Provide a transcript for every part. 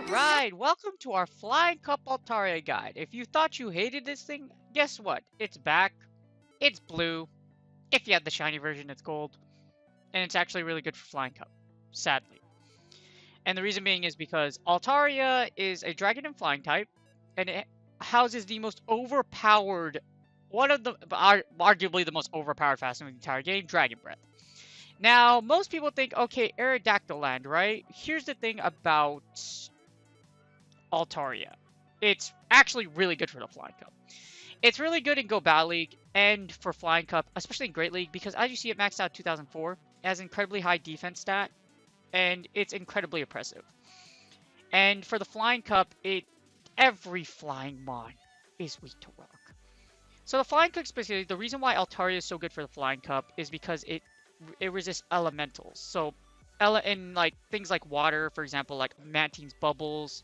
Alright, welcome to our Flying Cup Altaria guide. If you thought you hated this thing, guess what? It's back. It's blue. If you had the shiny version, it's gold. And it's actually really good for Flying Cup, sadly. And the reason being is because Altaria is a dragon and flying type, and it houses the most overpowered, one of the, arguably the most overpowered fast in the entire game, Dragon Breath. Now, most people think, okay, Aerodactyl land, right? Here's the thing about Altaria. It's actually really good for the Flying Cup. It's really good in Go Battle League and for Flying Cup, especially in Great League, because as you see it maxed out 2004, it has incredibly high defense stat, and it's incredibly oppressive. And for the Flying Cup, every flying mon is weak to rock. So the Flying Cup specifically, the reason why Altaria is so good for the Flying Cup is because it resists elementals. So in like things like water, for example, like Mantine's bubbles,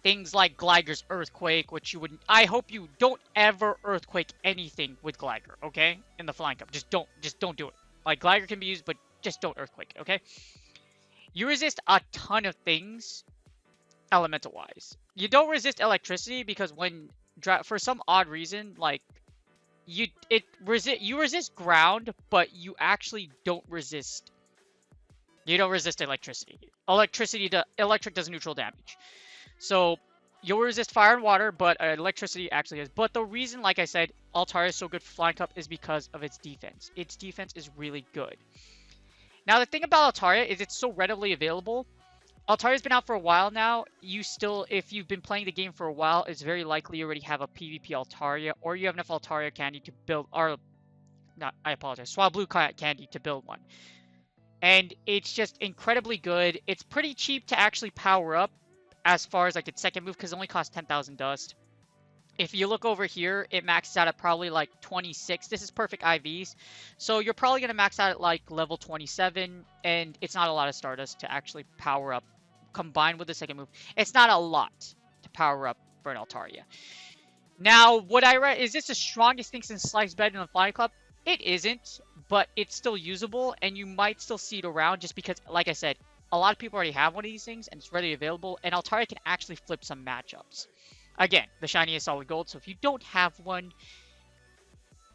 things like Gliger's Earthquake, which you would... I hope you don't ever Earthquake anything with Gliger, okay? In the Flying Cup. Just don't do it. Like, Gliger can be used, but just don't Earthquake, okay? You resist a ton of things, elemental-wise. You don't resist electricity, because when... for some odd reason, like... You resist ground, but you actually don't resist... You don't resist electricity. Electric does neutral damage. So, you'll resist fire and water, but electricity actually is. But the reason, like I said, Altaria is so good for Flying Cup is because of its defense. Its defense is really good. Now, the thing about Altaria is it's so readily available. Altaria's been out for a while now. If you've been playing the game for a while, it's very likely you already have a PvP Altaria, or you have enough Altaria candy to build, Swablu candy to build one. And it's just incredibly good. It's pretty cheap to actually power up, as far as like its second move, because it only costs 10,000 dust. If you look over here, it maxes out at probably like 26. This is perfect IVs. So you're probably going to max out at like level 27, and it's not a lot of Stardust to actually power up combined with the second move. It's not a lot to power up for an Altaria. Now, is this the strongest thing since Sliced Bed in the Flying Club? It isn't, but it's still usable, and you might still see it around just because, like I said, a lot of people already have one of these things, and it's readily available, and Altaria can actually flip some matchups. Again, the shiny is solid gold, so if you don't have one,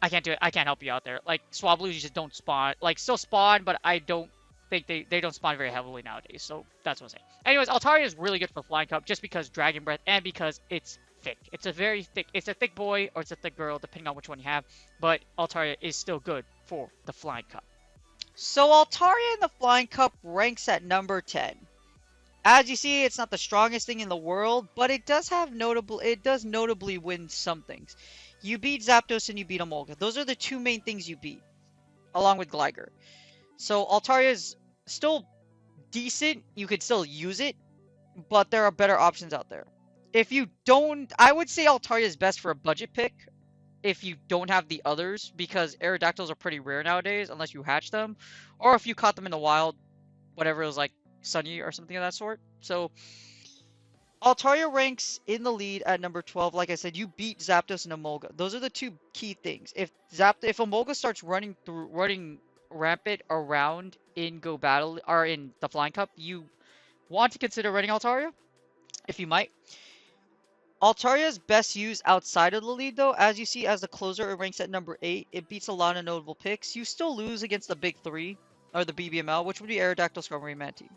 I can't do it. I can't help you out there. Like, Swablu's just don't spawn. Like, still spawn, but I don't think they don't spawn very heavily nowadays, so that's what I'm saying. Anyways, Altaria is really good for Flying Cup, just because Dragon Breath, and because it's thick. It's a thick boy, or it's a thick girl, depending on which one you have, but Altaria is still good for the Flying Cup. So Altaria in the Flying Cup ranks at number 10. As you see, it's not the strongest thing in the world, but it does notably win some things. You beat Zapdos and you beat Emolga. Those are the two main things you beat, along with Gligar. So Altaria is still decent. You could still use it, but there are better options out there. If you don't, I would say Altaria is best for a budget pick. If you don't have the others, because Aerodactyls are pretty rare nowadays, unless you hatch them, or if you caught them in the wild, whatever it was like Sunny or something of that sort. So Altaria ranks in the lead at number 12. Like I said, you beat Zapdos and Emolga. Those are the two key things. If Emolga starts running rampant around in Go Battle or in the Flying Cup, you want to consider running Altaria, if you might. Altaria is best used outside of the lead, though. As you see, as the closer, it ranks at number 8. It beats a lot of notable picks. You still lose against the big 3, or the BBML, which would be Aerodactyl, Skarmory, and Mantine.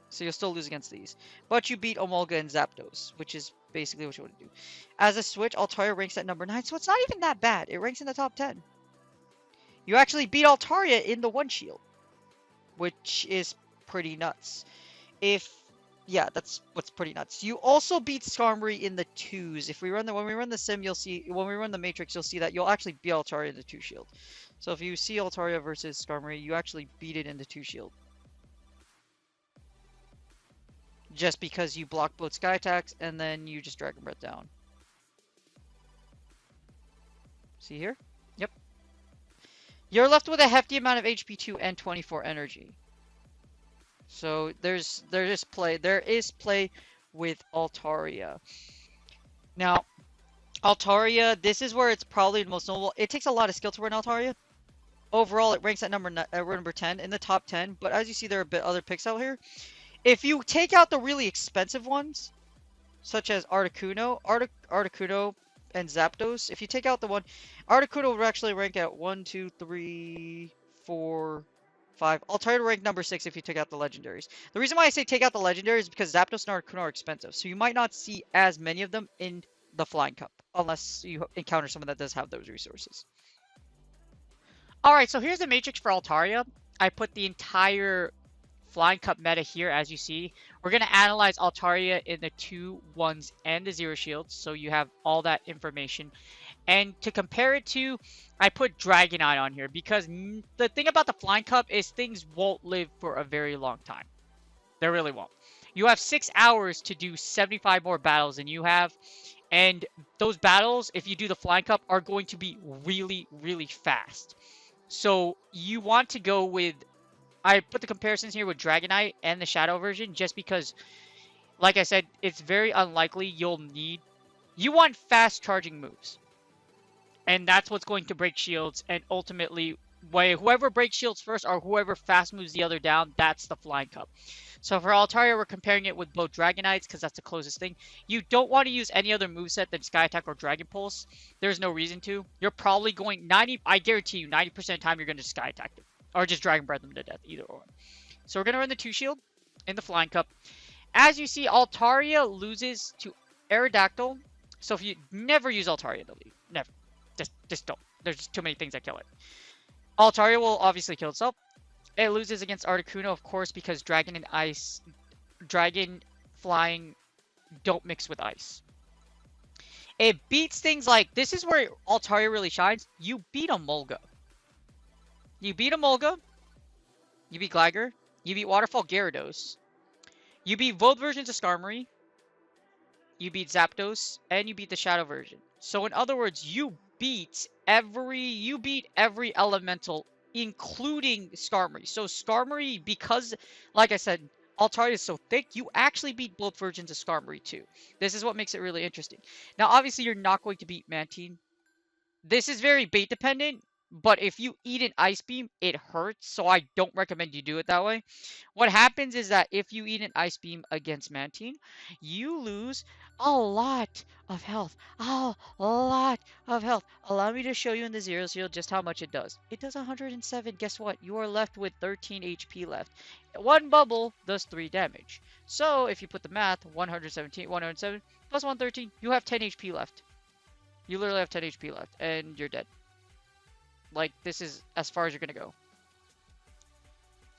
So you'll still lose against these. But you beat Emolga and Zapdos, which is basically what you want to do. As a switch, Altaria ranks at number 9, so it's not even that bad. It ranks in the top 10. You actually beat Altaria in the one shield, which is pretty nuts. Yeah, that's what's pretty nuts. You also beat Skarmory in the 2s. When we run the sim, you'll see, when we run the Matrix, you'll see that you'll actually beat Altaria in the 2 shield. So if you see Altaria versus Skarmory, you actually beat it in the 2 shield. Just because you block both Sky attacks, and then you just Dragon Breath down. See here? Yep. You're left with a hefty amount of HP 2 and 24 energy. So there is play with Altaria. Now, Altaria, this is where it's probably the most notable. It takes a lot of skill to run Altaria. Overall, it ranks at number 10 in the top 10. But as you see, there are other picks out here. If you take out the really expensive ones, such as Articuno and Zapdos, if you take out the one, Articuno would actually rank at 1, 2, 3, 4, 5. Altaria rank number 6 if you take out the legendaries. The reason why I say take out the legendaries is because Zapdos and Articuno are expensive, so you might not see as many of them in the Flying Cup, unless you encounter someone that does have those resources. Alright, so here's the matrix for Altaria. I put the entire Flying Cup meta here, as you see. We're going to analyze Altaria in the 2, 1s, and the 0 shields, so you have all that information. And to compare it to, I put Dragonite on here, because the thing about the Flying Cup is things won't live for a very long time. They really won't. You have 6 hours to do 75 more battles than you have, and those battles, if you do the Flying Cup, are going to be really, really fast. So you want to go with, I put the comparisons here with Dragonite and the Shadow version just because, like I said, it's very unlikely you want fast charging moves. And that's what's going to break shields, and ultimately, whoever breaks shields first or whoever fast moves the other down, that's the Flying Cup. So for Altaria, we're comparing it with both Dragonites because that's the closest thing. You don't want to use any other moveset than Sky Attack or Dragon Pulse. There's no reason to. You're probably going I guarantee you 90% of the time you're going to Sky Attack them. Or just Dragon Breath them to death, either or. So we're going to run the 2 shield in the Flying Cup. As you see, Altaria loses to Aerodactyl. So if you never use Altaria in the league. Never. Just don't. There's just too many things that kill it. Altaria will obviously kill itself. It loses against Articuno, of course, because Dragon and Ice, Dragon Flying don't mix with Ice. It beats things like, this is where Altaria really shines. You beat Emolga. You beat Emolga. You beat Gligar. You beat Waterfall Gyarados. You beat both versions of Skarmory. You beat Zapdos. And you beat the Shadow version. So in other words, you beat every elemental, including Skarmory. So Skarmory, because, like I said, Altaria is so thick, you actually beat both versions of Skarmory too. This is what makes it really interesting. Now, obviously, you're not going to beat Mantine. This is very bait dependent, but if you eat an Ice Beam, it hurts, so I don't recommend you do it that way. What happens is that if you eat an Ice Beam against Mantine, you lose a lot of health. A lot of health. Allow me to show you in the 0 shield just how much it does. It does 107. Guess what? You are left with 13 HP left. One bubble does 3 damage. So if you put the math, 107 plus 113, you have 10 HP left. You literally have 10 HP left, and you're dead. Like, this is as far as you're going to go.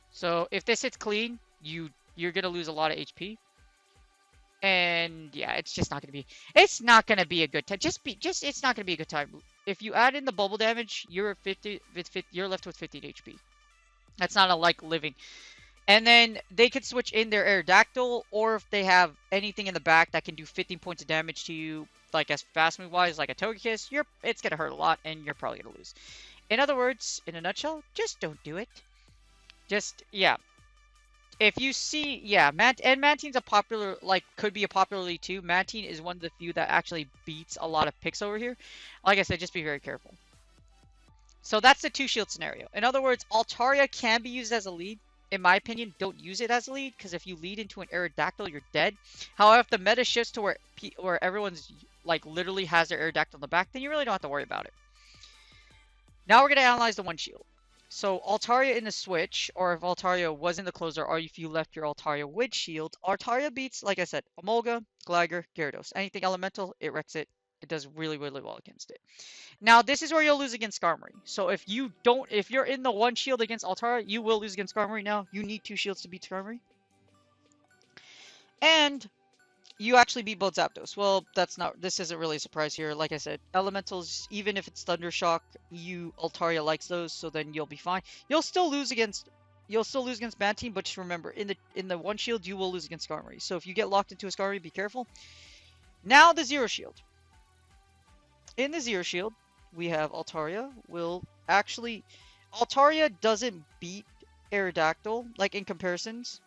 So, if this hits clean, you're going to lose a lot of HP. And, yeah, it's just not going to be... It's not going to be a good time. It's not going to be a good time. If you add in the bubble damage, you're left with 15 HP. That's not a, like, living... And then they could switch in their Aerodactyl, or if they have anything in the back that can do 15 points of damage to you, like as fast move wise, like a Togekiss, it's gonna hurt a lot, and you're probably gonna lose. In other words, in a nutshell, just don't do it. Just, yeah. If you see, yeah, and Mantine's a popular, like, could be a popular league too. Mantine is one of the few that actually beats a lot of picks over here. Like I said, just be very careful. So that's the 2 shield scenario. In other words, Altaria can be used as a lead. In my opinion, don't use it as a lead, because if you lead into an Aerodactyl, you're dead. However, if the meta shifts to where everyone's, like, literally has their Aerodactyl in the back, then you really don't have to worry about it. Now we're going to analyze the 1 shield. So, Altaria in the switch, or if Altaria was in the closer, or if you left your Altaria with shield, Altaria beats, like I said, Emolga, Gligar, Gyarados. Anything elemental, it wrecks it. It does really, really well against it. Now, this is where you'll lose against Skarmory. So if you're in the 1 shield against Altaria, you will lose against Skarmory now. You need 2 shields to beat Skarmory. And you actually beat both Zapdos. Well, this isn't really a surprise here. Like I said, elementals, even if it's Thunder Shock, Altaria likes those, so then you'll be fine. You'll still lose against Mantine, but just remember, in the 1 shield, you will lose against Skarmory. So if you get locked into a Skarmory, be careful. Now the 0 shield. In the 0 shield, we have Altaria. Altaria doesn't beat Aerodactyl, like, in comparisons.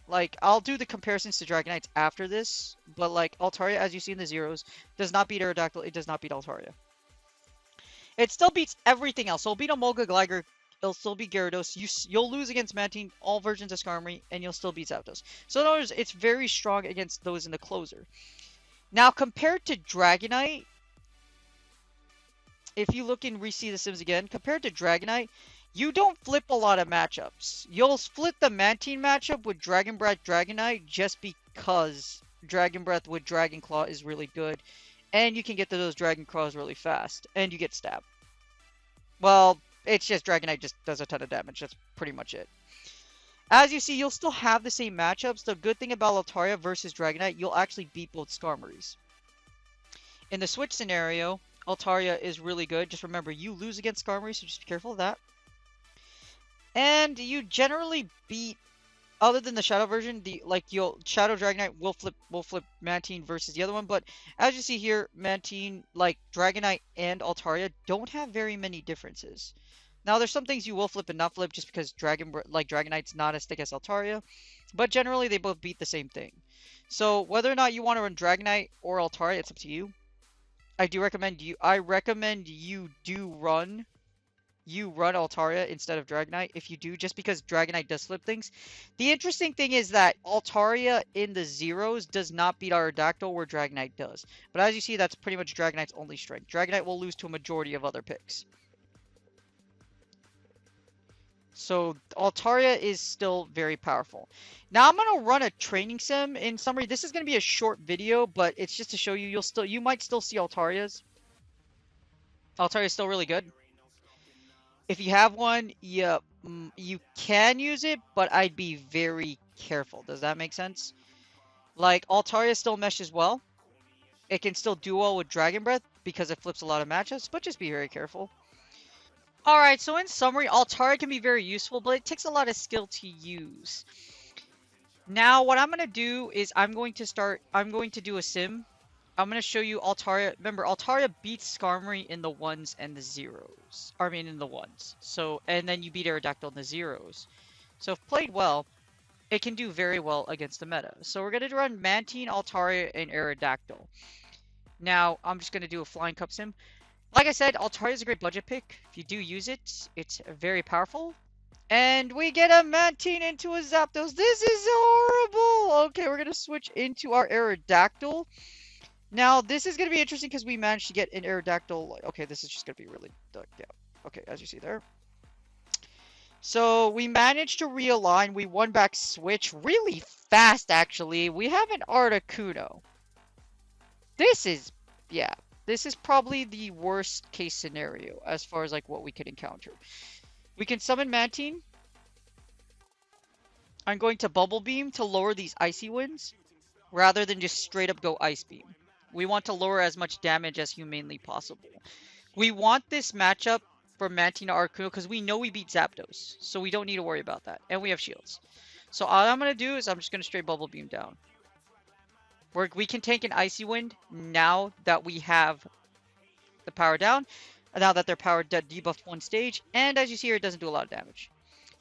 Like, I'll do the comparisons to Dragonites after this, but, like, Altaria, as you see in the zeros, does not beat Aerodactyl. It does not beat Altaria. It still beats everything else. So it'll beat Emolga, Gligar, It'll still be Gyarados. You'll lose against Mantine, all versions of Skarmory, and you'll still beat Zapdos. So in other words, it's very strong against those in the closer. Now compared to Dragonite, if you look and re-see the Sims again, compared to Dragonite, you don't flip a lot of matchups. You'll split the Mantine matchup with Dragon Breath Dragonite just because Dragon Breath with Dragon Claw is really good. And you can get to those Dragon Claws really fast. And you get stabbed. Well, it's just Dragonite just does a ton of damage. That's pretty much it. As you see, you'll still have the same matchups. The good thing about Altaria versus Dragonite, you'll actually beat both Skarmories. In the switch scenario, Altaria is really good. Just remember, you lose against Skarmory, so just be careful of that. And you generally beat, other than the Shadow version, you'll Shadow Dragonite will flip Mantine versus the other one. But as you see here, Mantine, like Dragonite and Altaria, don't have very many differences. Now there's some things you will flip and not flip just because Dragonite's not as thick as Altaria, but generally they both beat the same thing. So whether or not you want to run Dragonite or Altaria, it's up to you. I recommend you run Altaria instead of Dragonite if you do, just because Dragonite does flip things. The interesting thing is that Altaria in the zeros does not beat Aerodactyl where Dragonite does. But as you see, that's pretty much Dragonite's only strength. Dragonite will lose to a majority of other picks. So Altaria is still very powerful. Now I'm gonna run a training sim. In summary, this is gonna be a short video, but it's just to show you you might still see Altarias. Altaria's still really good. If you have one, you can use it, but I'd be very careful. Does that make sense? Like Altaria still meshes well. It can still do well with Dragon Breath because it flips a lot of matchups, but just be very careful. Alright, so in summary, Altaria can be very useful, but it takes a lot of skill to use. Now, what I'm going to do is I'm going to do a sim. I'm going to show you Altaria. Remember, Altaria beats Skarmory in the ones and the zeros. I mean, in the ones. So, and then you beat Aerodactyl in the zeros. So, if played well, it can do very well against the meta. So, we're going to run Mantine, Altaria, and Aerodactyl. Now, I'm just going to do a Flying Cup sim. Like I said, Altaria is a great budget pick. If you do use it, it's very powerful. And we get a Mantine into a Zapdos. This is horrible! Okay, we're going to switch into our Aerodactyl. Now, this is going to be interesting because we managed to get an Aerodactyl. Okay, this is just going to be really... yeah. Okay, as you see there. So, we managed to realign. We won back switch really fast, actually. We have an Articuno. This is... yeah. This is probably the worst case scenario as far as like what we could encounter. We can summon Mantine. I'm going to Bubble Beam to lower these Icy Winds rather than just straight up go Ice Beam. We want to lower as much damage as humanly possible. We want this matchup for Mantine or Articuno because we know we beat Zapdos. So we don't need to worry about that. And we have shields. So all I'm going to do is I'm just going to straight Bubble Beam down. We can take an Icy Wind now that we have the power down. Now that they're powered debuffed one stage. And as you see here, it doesn't do a lot of damage.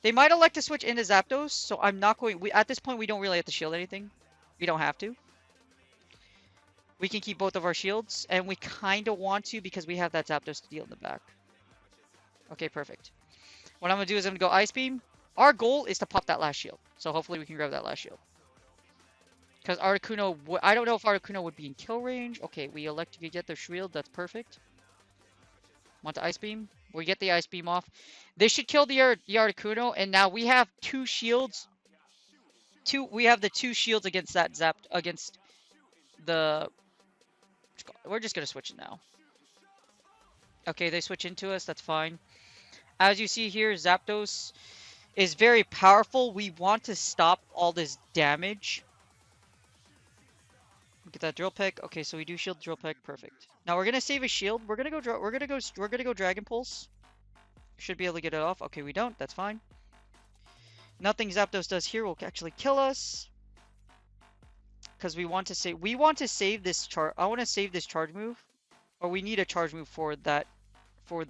They might elect to switch into Zapdos, so I'm not going... at this point, we don't really have to shield anything. We don't have to. We can keep both of our shields, and we kind of want to because we have that Zapdos to deal in the back. Okay, perfect. What I'm going to do is I'm going to go Ice Beam. Our goal is to pop that last shield, so hopefully we can grab that last shield. Because Articuno, I don't know if Articuno would be in kill range. Okay, we elect to get their shield. That's perfect. Want the Ice Beam? We get the Ice Beam off. This should kill the Articuno, and now we have two shields. We have the two shields against that against the... we're just going to switch it now. Okay, they switch into us. That's fine. As you see here, Zapdos is very powerful. We want to stop all this damage. Get that Drill Peck. Okay, so we do shield Drill Peck. Perfect. Now we're gonna save a shield. We're gonna go Dragon Pulse. Should be able to get it off. Okay, we don't. That's fine. Nothing Zapdos does here will actually kill us. Because we want to save this charge. I want to save this charge move. Or we need a charge move for that poor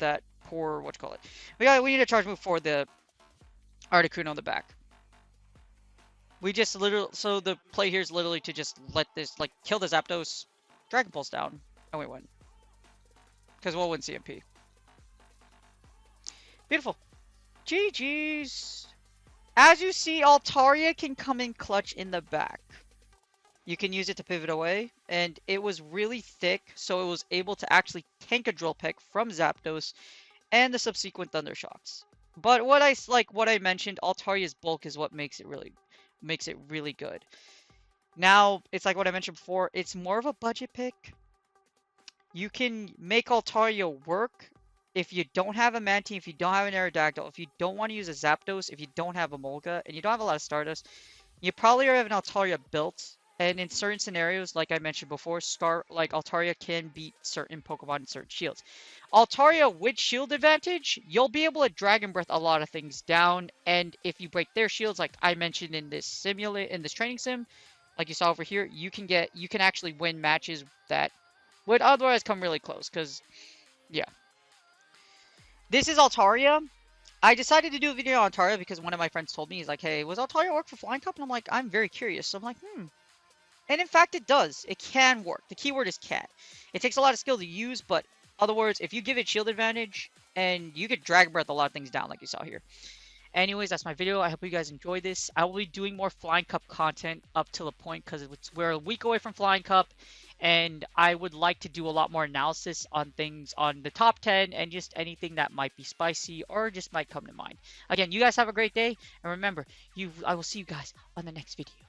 we need a charge move for the Articuno on the back. We just so the play here is literally to just let this, kill the Zapdos, Dragon Pulse down, and we win. Because we'll win CMP. Beautiful. GG's. As you see, Altaria can come in clutch in the back. You can use it to pivot away, and it was really thick, so it was able to actually tank a Drill Peck from Zapdos and the subsequent Thunder Shocks. But what I mentioned, Altaria's bulk is what makes it really good. Now, it's like what I mentioned before, it's more of a budget pick. You can make Altaria work if you don't have a Mantine, if you don't have an Aerodactyl, if you don't want to use a Zapdos, if you don't have a Molga, and you don't have a lot of Stardust, you probably already have an Altaria built. And in certain scenarios, like I mentioned before, Altaria can beat certain Pokemon in certain shields. Altaria with shield advantage, you'll be able to Dragon Breath a lot of things down. And if you break their shields, like I mentioned in this training sim, like you saw over here, you can actually win matches that would otherwise come really close. Because, yeah. This is Altaria. I decided to do a video on Altaria because one of my friends told me, he's like, hey, was Altaria work for Flying Cup? And I'm like, I'm very curious. So I'm like, And in fact, it does. It can work. The keyword is can. It takes a lot of skill to use, but other words, if you give it shield advantage, and you could Dragon Breath a lot of things down like you saw here. Anyways, that's my video. I hope you guys enjoyed this. I will be doing more Flying Cup content up till a point because we're a week away from Flying Cup, and I would like to do a lot more analysis on things on the top 10 and just anything that might be spicy or just might come to mind. Again, you guys have a great day, and remember, I will see you guys on the next video.